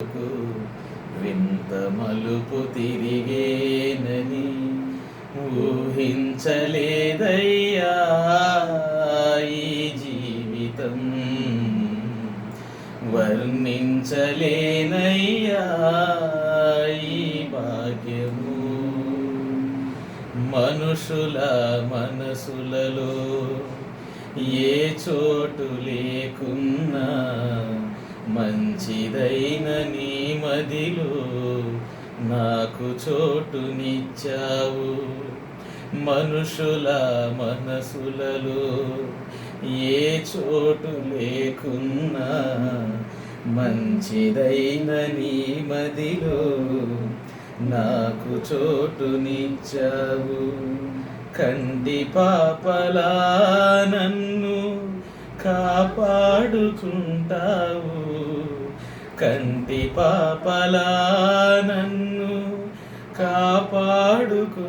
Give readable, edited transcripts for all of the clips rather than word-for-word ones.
వింత మలుపు తిరిగేనని ఊహించలేదయ్యా ఈ జీవితం, వర్ణించలేనయ్యా ఈ భాగ్యము. మనుషుల మనసులలో ఏ చోటు లేకున్నా మంచిదైన నీ మదిలో నాకు చోటునిచ్చావు. మనుషుల మనసులలో ఏ చోటు లేకున్నా మంచిదైన నీ మదిలో నాకు చోటునిచ్చావు. కంటి పాపలా నన్ను కాపాడుకుంటావు, కంటి పాపలా నన్ను కాపాడుకుంటావు.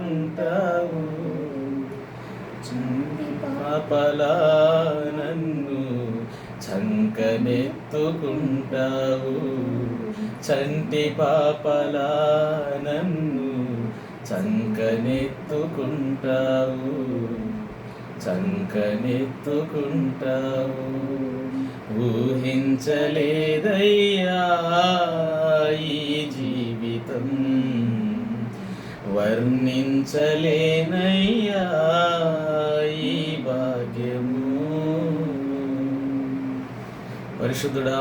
పాపలా నన్ను చంకనెత్తుకుంటావు, చంటి పాపలా నన్ను చంకనెత్తుకుంటావు, చంకనెత్తుకుంటావు. ఊహించలేదయ్యా ఈ జీవితం, వర్ణించలేనయ్యా ఈ భాగ్యము. పరిశుద్ధుడా